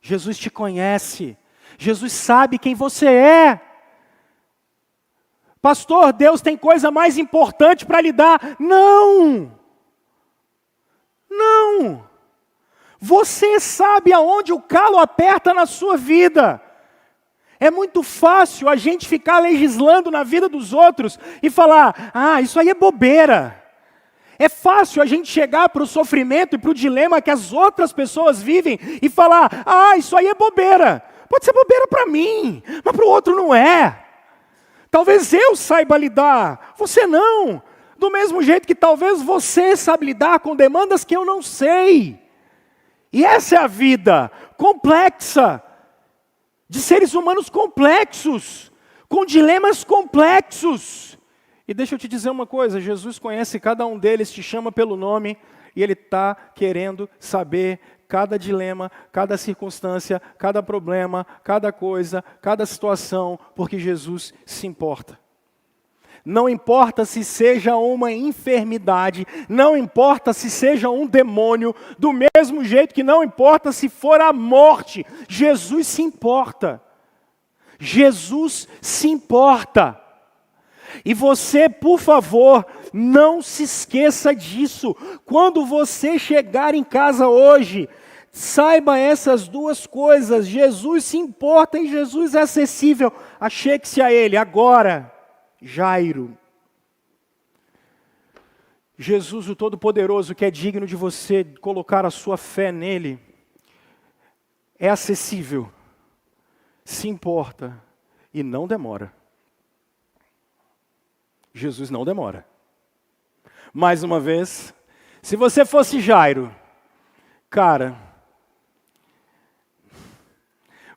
Jesus te conhece. Jesus sabe quem você é. Pastor, Deus tem coisa mais importante para lhe dar. Não! Não! Você sabe aonde o calo aperta na sua vida. É muito fácil a gente ficar legislando na vida dos outros e falar, isso aí é bobeira. É fácil a gente chegar para o sofrimento e para o dilema que as outras pessoas vivem e falar, isso aí é bobeira. Pode ser bobeira para mim, mas para o outro não é. Talvez eu saiba lidar, você não. Do mesmo jeito que talvez você saiba lidar com demandas que eu não sei. E essa é a vida complexa, de seres humanos complexos, com dilemas complexos. E deixa eu te dizer uma coisa, Jesus conhece cada um deles, te chama pelo nome, e Ele está querendo saber cada dilema, cada circunstância, cada problema, cada coisa, cada situação, porque Jesus se importa. Não importa se seja uma enfermidade, não importa se seja um demônio, do mesmo jeito que não importa se for a morte, Jesus se importa. Jesus se importa. E você, por favor, não se esqueça disso. Quando você chegar em casa hoje, saiba essas duas coisas. Jesus se importa e Jesus é acessível. Achegue-se a Ele. Agora, Jairo. Jesus, o Todo-Poderoso, que é digno de você colocar a sua fé nele, é acessível, se importa e não demora. Jesus não demora. Mais uma vez, se você fosse Jairo, cara,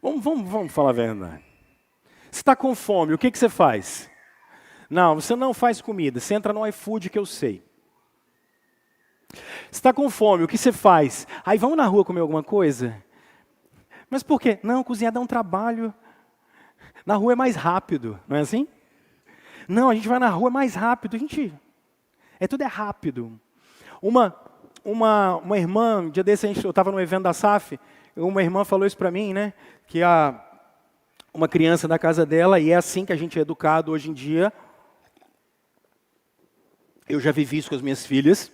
vamos falar a verdade. Você está com fome, o que você faz? Não, você não faz comida, você entra no iFood que eu sei. Você está com fome, o que você faz? Aí vamos na rua comer alguma coisa? Mas por quê? Não, cozinhar dá um trabalho. Na rua é mais rápido, não é assim? Não, a gente vai na rua é mais rápido. Tudo é rápido. Uma irmã, um dia desse eu estava no evento da SAF, uma irmã falou isso para mim, né? Que uma criança da casa dela, e é assim que a gente é educado hoje em dia. Eu já vivi isso com as minhas filhas.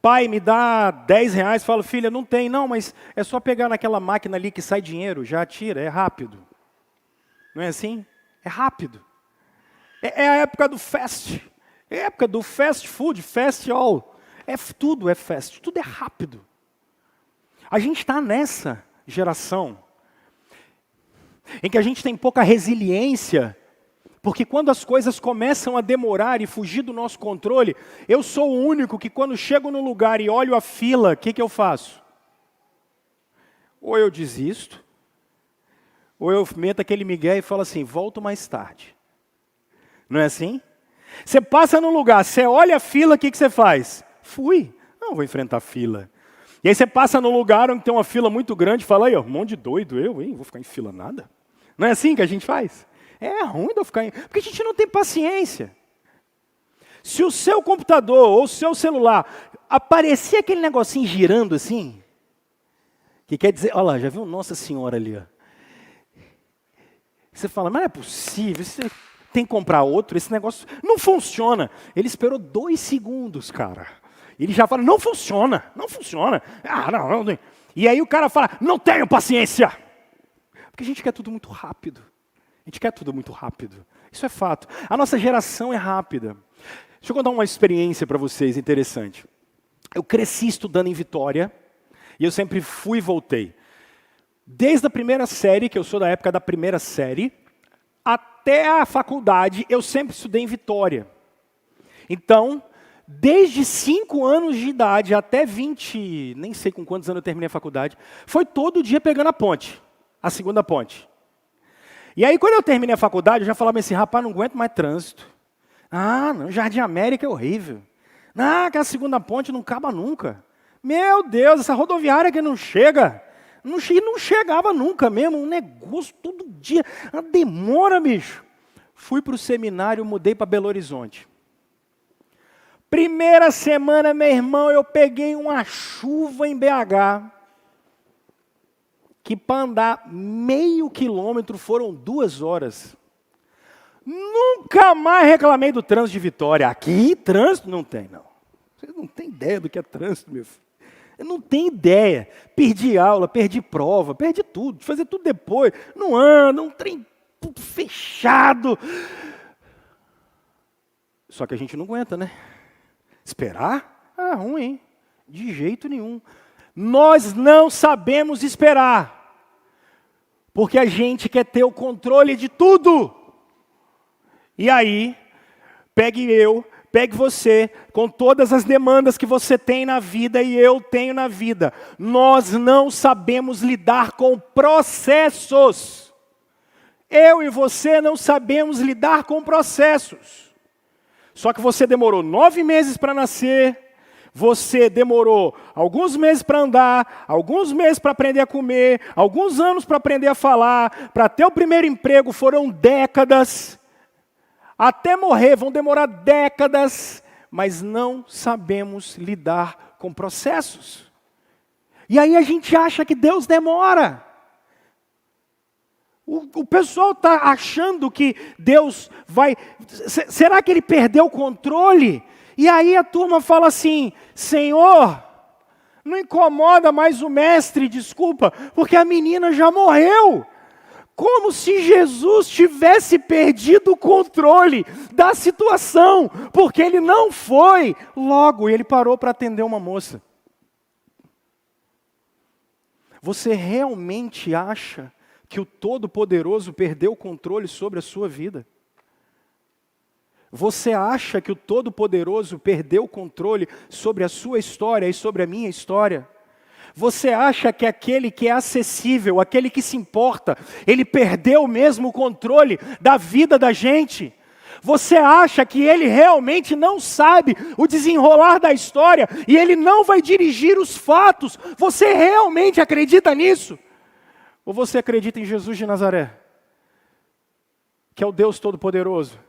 Pai, me dá R$10, falo, filha, não tem, não, mas é só pegar naquela máquina ali que sai dinheiro, já tira, é rápido. Não é assim? É rápido. É a época do fast. É a época do fast food, fast all. Tudo é fast, tudo é rápido. A gente está nessa geração em que a gente tem pouca resiliência, porque quando as coisas começam a demorar e fugir do nosso controle, eu sou o único que quando chego no lugar e olho a fila, o que eu faço? Ou eu desisto, ou eu meto aquele migué e falo assim, volto mais tarde. Não é assim? Você passa num lugar, você olha a fila, o que você faz? Não vou enfrentar a fila. E aí você passa num lugar onde tem uma fila muito grande e fala, aí, ó, um monte de doido, eu, hein? Vou ficar em fila nada. Não é assim que a gente faz? É ruim de eu ficar em... Porque a gente não tem paciência. Se o seu computador ou o seu celular aparecer aquele negocinho girando assim, que quer dizer, olha lá, já viu Nossa Senhora ali, ó. Você fala, mas não é possível, você tem que comprar outro, esse negócio não funciona. Ele esperou 2 segundos, cara. Ele já fala, não funciona, não funciona. Ah, não. E aí o cara fala, não tenho paciência. Porque a gente quer tudo muito rápido. A gente quer tudo muito rápido. Isso é fato. A nossa geração é rápida. Deixa eu contar uma experiência para vocês interessante. Eu cresci estudando em Vitória, e eu sempre fui e voltei. Desde a primeira série, que eu sou da época da primeira série, até a faculdade, eu sempre estudei em Vitória. Então, desde 5 anos de idade até 20, nem sei com quantos anos eu terminei a faculdade, foi todo dia pegando a ponte, a segunda ponte. E aí, quando eu terminei a faculdade, eu já falava assim, rapaz, não aguento mais trânsito. Ah, não, Jardim América é horrível. Ah, aquela segunda ponte não acaba nunca. Meu Deus, essa rodoviária que não chega. Não chegava nunca mesmo, um negócio todo dia. Uma demora, bicho. Fui para o seminário, mudei para Belo Horizonte. Primeira semana, meu irmão, eu peguei uma chuva em BH. Que para andar meio quilômetro foram 2 horas. Nunca mais reclamei do trânsito de Vitória. Aqui, trânsito não tem, não. Você não tem ideia do que é trânsito, meu filho. Eu não tenho ideia. Perdi aula, perdi prova, perdi tudo. Fazer tudo depois. Não anda, um trem tudo fechado. Só que a gente não aguenta, né? Esperar? Ah, ruim, hein? De jeito nenhum. Nós não sabemos esperar. Porque a gente quer ter o controle de tudo. E aí, pegue você, com todas as demandas que você tem na vida e eu tenho na vida. Nós não sabemos lidar com processos. Eu e você não sabemos lidar com processos. Só que você demorou 9 meses para nascer, você demorou alguns meses para andar, alguns meses para aprender a comer, alguns anos para aprender a falar, para ter o primeiro emprego foram décadas. Até morrer vão demorar décadas, mas não sabemos lidar com processos. E aí a gente acha que Deus demora. O pessoal está achando que Deus vai... Será que Ele perdeu o controle? E aí a turma fala assim, Senhor, não incomoda mais o mestre, desculpa, porque a menina já morreu. Como se Jesus tivesse perdido o controle da situação, porque ele não foi. Logo, ele parou para atender uma moça. Você realmente acha que o Todo-Poderoso perdeu o controle sobre a sua vida? Você acha que o Todo-Poderoso perdeu o controle sobre a sua história e sobre a minha história? Você acha que aquele que é acessível, aquele que se importa, ele perdeu mesmo o controle da vida da gente? Você acha que ele realmente não sabe o desenrolar da história e ele não vai dirigir os fatos? Você realmente acredita nisso? Ou você acredita em Jesus de Nazaré, que é o Deus Todo-Poderoso,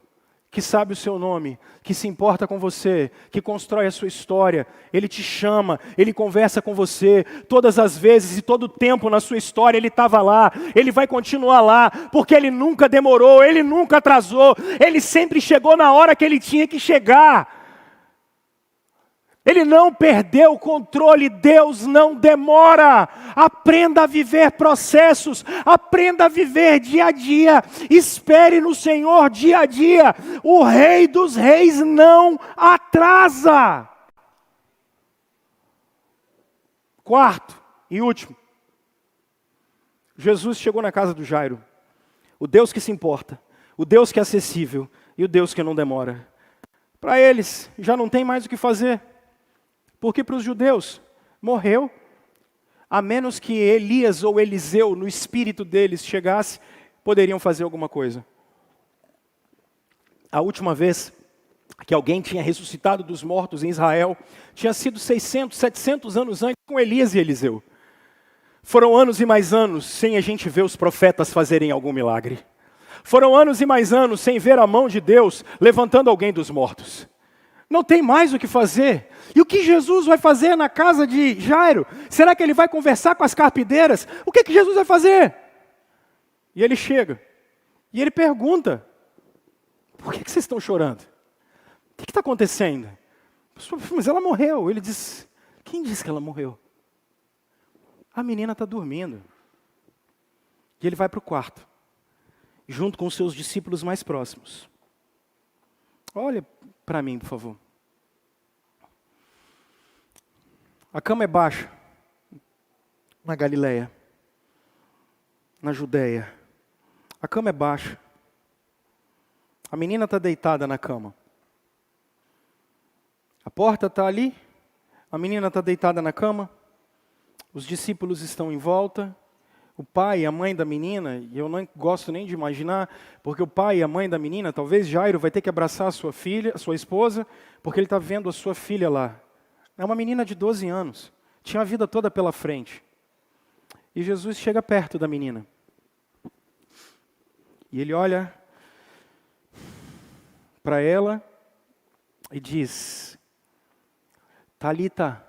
que sabe o seu nome, que se importa com você, que constrói a sua história, Ele te chama, Ele conversa com você, todas as vezes e todo o tempo na sua história Ele estava lá, Ele vai continuar lá, porque Ele nunca demorou, Ele nunca atrasou, Ele sempre chegou na hora que Ele tinha que chegar. Ele não perdeu o controle, Deus não demora. Aprenda a viver processos, aprenda a viver dia a dia, espere no Senhor dia a dia. O Rei dos Reis não atrasa. Quarto e último, Jesus chegou na casa do Jairo, o Deus que se importa, o Deus que é acessível e o Deus que não demora. Para eles já não tem mais o que fazer. Porque para os judeus, morreu. A menos que Elias ou Eliseu, no espírito deles, chegasse, poderiam fazer alguma coisa. A última vez que alguém tinha ressuscitado dos mortos em Israel. Tinha sido 600, 700 anos antes com Elias e Eliseu. Foram anos e mais anos sem a gente ver os profetas fazerem algum milagre. Foram anos e mais anos sem ver a mão de Deus levantando alguém dos mortos. Não tem mais o que fazer. E o que Jesus vai fazer na casa de Jairo? Será que ele vai conversar com as carpideiras? O que Jesus vai fazer? E ele chega. E ele pergunta: por que vocês estão chorando? O que está acontecendo? Mas ela morreu. Ele diz: quem disse que ela morreu? A menina está dormindo. E ele vai para o quarto, junto com os seus discípulos mais próximos. Olha para mim, por favor. A cama é baixa na Galileia, na Judeia. A cama é baixa. A menina está deitada na cama. A porta está ali, a menina está deitada na cama, os discípulos estão em volta, o pai e a mãe da menina, e eu não gosto nem de imaginar, porque o pai e a mãe da menina, talvez Jairo vai ter que abraçar a sua filha, a sua esposa, porque ele está vendo a sua filha lá. É uma menina de 12 anos, tinha a vida toda pela frente. E Jesus chega perto da menina. E ele olha para ela e diz: Talita,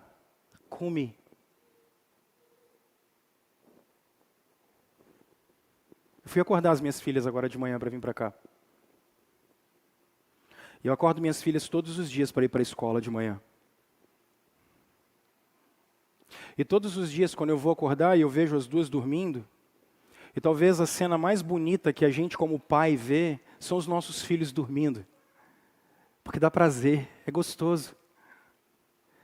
cumi. Eu fui acordar as minhas filhas agora de manhã para vir para cá. E eu acordo minhas filhas todos os dias para ir para a escola de manhã. E todos os dias, quando eu vou acordar e eu vejo as duas dormindo, e talvez a cena mais bonita que a gente como pai vê, são os nossos filhos dormindo. Porque dá prazer, é gostoso.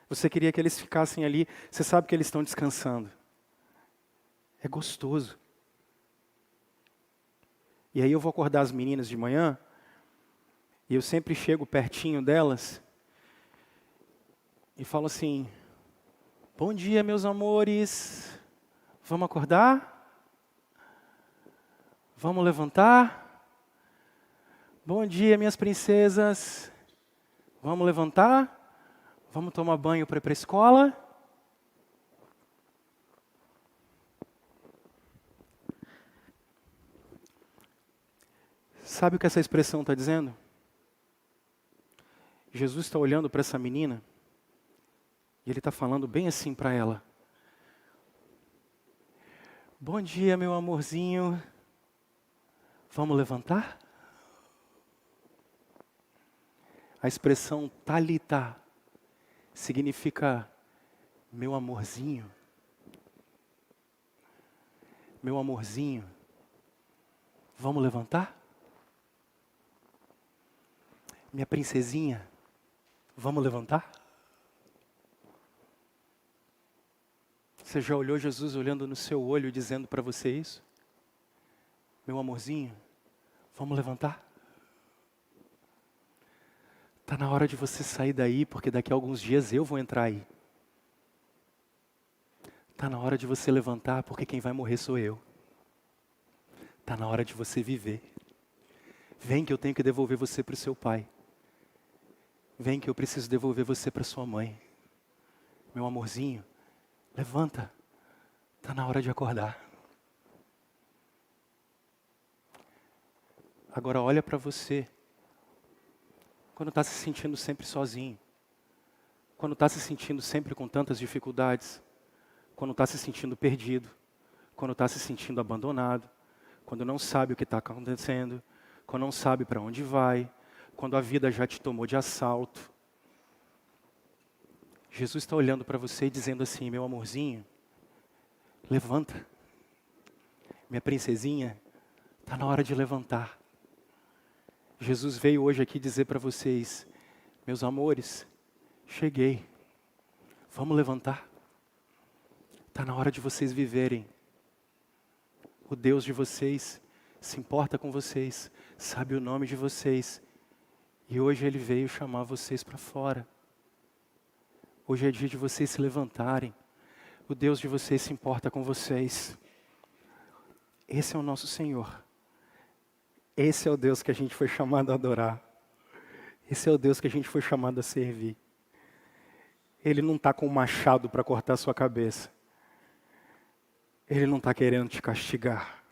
Você queria que eles ficassem ali, você sabe que eles estão descansando. É gostoso. E aí eu vou acordar as meninas de manhã, e eu sempre chego pertinho delas, e falo assim: bom dia, meus amores, vamos acordar? Vamos levantar? Bom dia, minhas princesas, vamos levantar? Vamos tomar banho para ir para a escola? Sabe o que essa expressão está dizendo? Jesus está olhando para essa menina e ele está falando bem assim para ela: bom dia, meu amorzinho, vamos levantar? A expressão Talita significa meu amorzinho. Meu amorzinho, vamos levantar? Minha princesinha, vamos levantar? Você já olhou Jesus olhando no seu olho, dizendo para você isso? Meu amorzinho, vamos levantar? Está na hora de você sair daí, porque daqui a alguns dias eu vou entrar aí. Está na hora de você levantar, porque quem vai morrer sou eu. Está na hora de você viver. Vem que eu tenho que devolver você para o seu pai. Vem que eu preciso devolver você para sua mãe. Meu amorzinho, levanta. Está na hora de acordar. Agora olha para você. Quando está se sentindo sempre sozinho. Quando está se sentindo sempre com tantas dificuldades. Quando está se sentindo perdido. Quando está se sentindo abandonado. Quando não sabe o que está acontecendo. Quando não sabe para onde vai. Quando a vida já te tomou de assalto. Jesus está olhando para você e dizendo assim: meu amorzinho, levanta. Minha princesinha, está na hora de levantar. Jesus veio hoje aqui dizer para vocês: meus amores, cheguei. Vamos levantar. Está na hora de vocês viverem. O Deus de vocês se importa com vocês, sabe o nome de vocês. E hoje Ele veio chamar vocês para fora. Hoje é dia de vocês se levantarem. O Deus de vocês se importa com vocês. Esse é o nosso Senhor. Esse é o Deus que a gente foi chamado a adorar. Esse é o Deus que a gente foi chamado a servir. Ele não está com um machado para cortar a sua cabeça. Ele não está querendo te castigar.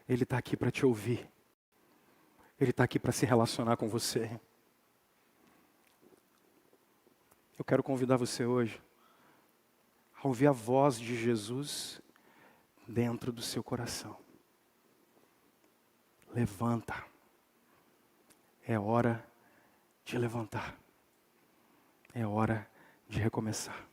Ele está aqui para te ouvir. Ele está aqui para se relacionar com você. Eu quero convidar você hoje a ouvir a voz de Jesus dentro do seu coração. Levanta. É hora de levantar. É hora de recomeçar.